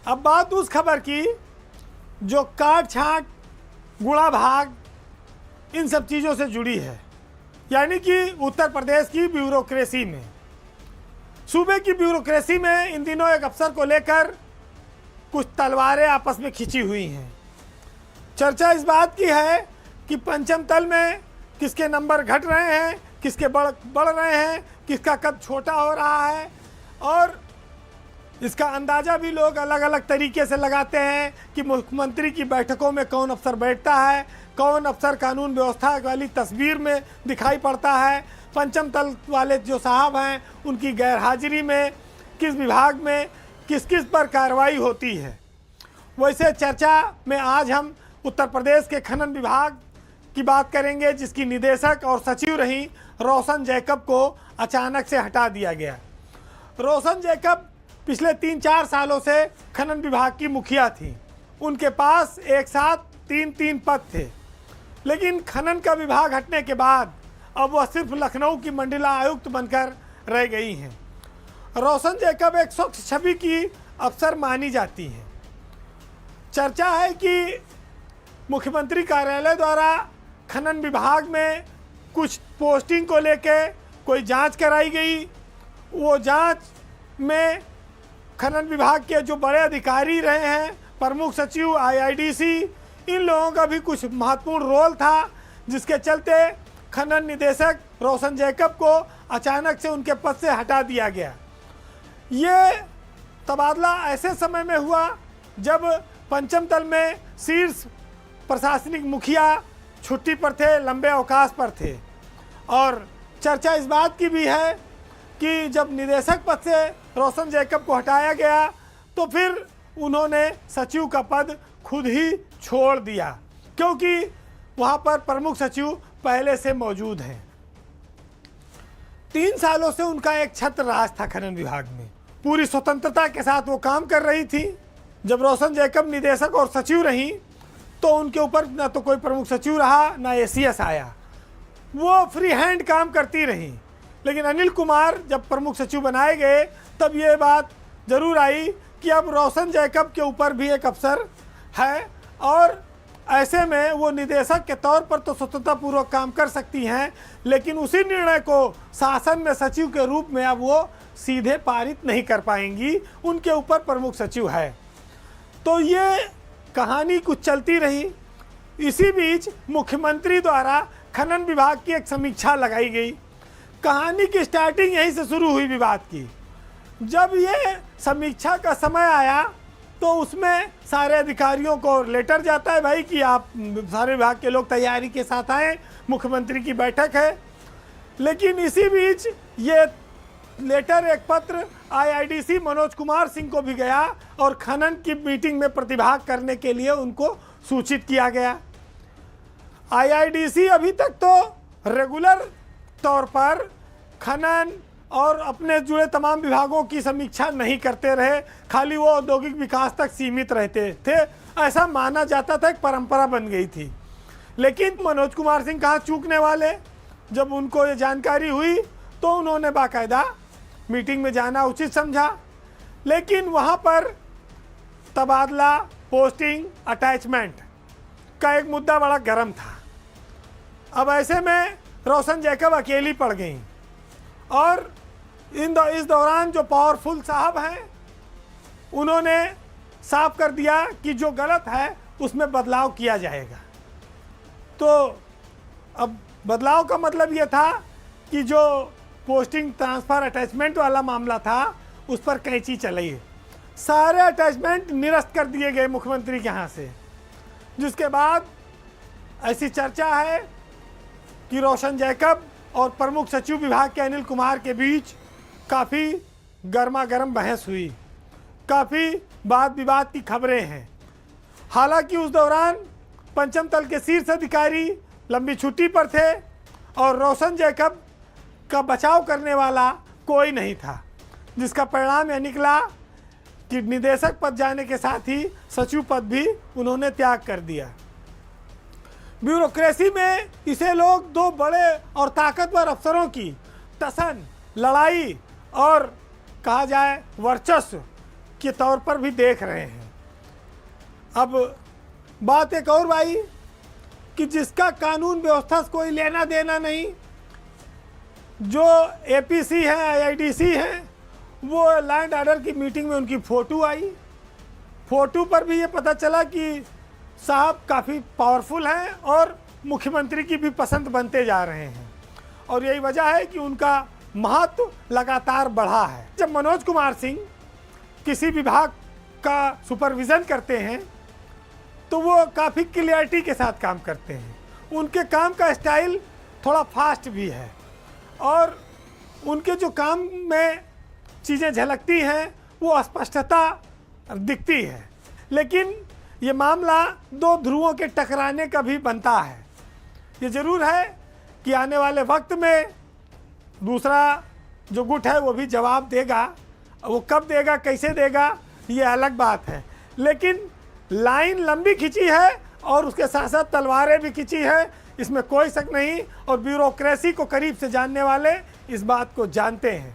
अब बात उस खबर की जो काट छांट, गुणा भाग, इन सब चीज़ों से जुड़ी है, यानी कि उत्तर प्रदेश की ब्यूरोक्रेसी में, सूबे की ब्यूरोक्रेसी में इन दिनों एक अफसर को लेकर कुछ तलवारें आपस में खिंची हुई हैं। चर्चा इस बात की है कि पंचम तल में किसके नंबर घट रहे हैं, किसके बढ़ रहे हैं, किसका कद छोटा हो रहा है, और इसका अंदाज़ा भी लोग अलग अलग तरीके से लगाते हैं कि मुख्यमंत्री की बैठकों में कौन अफसर बैठता है, कौन अफसर कानून व्यवस्था वाली तस्वीर में दिखाई पड़ता है, पंचम तल वाले जो साहब हैं उनकी गैरहाजिरी में किस विभाग में किस किस पर कार्रवाई होती है। वैसे चर्चा में आज हम उत्तर प्रदेश के खनन विभाग की बात करेंगे, जिसकी निदेशक और सचिव रही रोशन जैकब को अचानक से हटा दिया गया। रोशन जैकब पिछले 3-4 सालों से खनन विभाग की मुखिया थी। उनके पास एक साथ 3-3 पद थे, लेकिन खनन का विभाग हटने के बाद अब वह सिर्फ लखनऊ की मंडला आयुक्त बनकर रह गई हैं। रोशन जैकब एक स्वच्छ छवि की अफसर मानी जाती हैं। चर्चा है कि मुख्यमंत्री कार्यालय द्वारा खनन विभाग में कुछ पोस्टिंग को लेके कोई जांच कराई गई। वो जांच में खनन विभाग के जो बड़े अधिकारी रहे हैं, प्रमुख सचिव, आईआईडीसी, इन लोगों का भी कुछ महत्वपूर्ण रोल था, जिसके चलते खनन निदेशक रोशन जैकब को अचानक से उनके पद से हटा दिया गया। ये तबादला ऐसे समय में हुआ जब पंचम तल में शीर्ष प्रशासनिक मुखिया छुट्टी पर थे, लंबे अवकाश पर थे। और चर्चा इस बात की भी है कि जब निदेशक पद से रोशन जैकब को हटाया गया तो फिर उन्होंने सचिव का पद खुद ही छोड़ दिया, क्योंकि वहाँ पर प्रमुख सचिव पहले से मौजूद हैं। 3 सालों से उनका एक छत्र राज था खनन विभाग में। पूरी स्वतंत्रता के साथ वो काम कर रही थी। जब रोशन जैकब निदेशक और सचिव रही तो उनके ऊपर ना तो कोई प्रमुख सचिव रहा, ना एसीएस आया। वो फ्री हैंड काम करती रही। लेकिन अनिल कुमार जब प्रमुख सचिव बनाए गए तब ये बात जरूर आई कि अब रोशन जैकब के ऊपर भी एक अफसर है, और ऐसे में वो निदेशक के तौर पर तो स्वतंत्रतापूर्वक काम कर सकती हैं, लेकिन उसी निर्णय को शासन में सचिव के रूप में अब वो सीधे पारित नहीं कर पाएंगी। उनके ऊपर प्रमुख सचिव है। तो ये कहानी कुछ चलती रही। इसी बीच मुख्यमंत्री द्वारा खनन विभाग की एक समीक्षा लगाई गई। कहानी की स्टार्टिंग यहीं से शुरू हुई विवाद की। जब ये समीक्षा का समय आया तो उसमें सारे अधिकारियों को लेटर जाता है भाई कि आप सारे विभाग के लोग तैयारी के साथ आएँ, मुख्यमंत्री की बैठक है। लेकिन इसी बीच ये लेटर, एक पत्र आईआईडीसी मनोज कुमार सिंह को भी गया और खनन की मीटिंग में प्रतिभाग करने के लिए उनको सूचित किया गया। आईआईडीसी अभी तक तो रेगुलर तौर पर खनन और अपने जुड़े तमाम विभागों की समीक्षा नहीं करते रहे, खाली वो औद्योगिक विकास तक सीमित रहते थे। ऐसा माना जाता था, एक परंपरा बन गई थी। लेकिन मनोज कुमार सिंह कहाँ चूकने वाले। जब उनको ये जानकारी हुई तो उन्होंने बाकायदा मीटिंग में जाना उचित समझा। लेकिन वहाँ पर तबादला, पोस्टिंग, अटैचमेंट का एक मुद्दा बड़ा गर्म था। अब ऐसे में रोशन जैकब अकेली पड़ गई, और इस दौरान जो पावरफुल साहब हैं उन्होंने साफ कर दिया कि जो गलत है उसमें बदलाव किया जाएगा। तो अब बदलाव का मतलब ये था कि जो पोस्टिंग, ट्रांसफ़र, अटैचमेंट वाला मामला था उस पर कैंची चलाई। सारे अटैचमेंट निरस्त कर दिए गए मुख्यमंत्री के यहाँ से, जिसके बाद ऐसी चर्चा है कि रोशन जैकब और प्रमुख सचिव विभाग के अनिल कुमार के बीच काफ़ी गर्मा गर्म बहस हुई। काफ़ी वाद विवाद की खबरें हैं। हालांकि उस दौरान पंचम तल के शीर्ष अधिकारी लंबी छुट्टी पर थे और रोशन जैकब का बचाव करने वाला कोई नहीं था, जिसका परिणाम यह निकला कि निदेशक पद जाने के साथ ही सचिव पद भी उन्होंने त्याग कर दिया। ब्यूरोक्रेसी में इसे लोग दो बड़े और ताकतवर अफसरों की टसन, लड़ाई और कहा जाए वर्चस्व के तौर पर भी देख रहे हैं। अब बात एक और भाई कि जिसका कानून व्यवस्था से कोई लेना देना नहीं, जो एपीसी है, आईआईडीसी है, वो लैंड ऑर्डर की मीटिंग में उनकी फ़ोटो आई। फ़ोटो पर भी ये पता चला कि साहब काफ़ी पावरफुल हैं और मुख्यमंत्री की भी पसंद बनते जा रहे हैं, और यही वजह है कि उनका महत्व लगातार बढ़ा है। जब मनोज कुमार सिंह किसी विभाग का सुपरविज़न करते हैं तो वो काफ़ी क्लियरिटी के साथ काम करते हैं। उनके काम का स्टाइल थोड़ा फास्ट भी है और उनके जो काम में चीज़ें झलकती हैं वो स्पष्टता दिखती है। लेकिन ये मामला दो ध्रुवों के टकराने का भी बनता है। ये ज़रूर है कि आने वाले वक्त में दूसरा जो गुट है वो भी जवाब देगा। वो कब देगा, कैसे देगा, ये अलग बात है, लेकिन लाइन लंबी खींची है और उसके साथ साथ तलवारें भी खींची है, इसमें कोई शक नहीं। और ब्यूरोक्रेसी को करीब से जानने वाले इस बात को जानते हैं।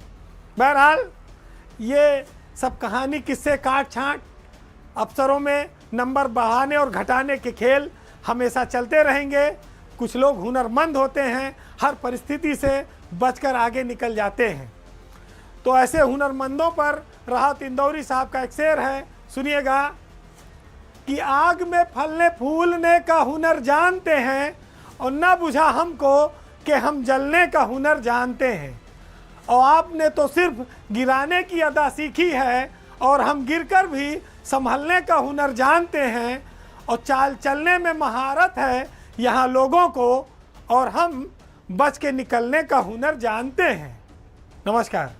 बहरहाल ये सब कहानी किस्से काट छाँट, अफसरों में नंबर बढ़ाने और घटाने के खेल हमेशा चलते रहेंगे। कुछ लोग हुनरमंद होते हैं, हर परिस्थिति से बचकर आगे निकल जाते हैं। तो ऐसे हुनरमंदों पर राहत इंदौरी साहब का एक शेर है, सुनिएगा कि आग में फलने फूलने का हुनर जानते हैं और ना बुझा हमको कि हम जलने का हुनर जानते हैं। और आपने तो सिर्फ गिराने की अदा सीखी है और हम गिरकर भी संभलने का हुनर जानते हैं। और चाल चलने में महारत है यहाँ लोगों को और हम बच के निकलने का हुनर जानते हैं। नमस्कार।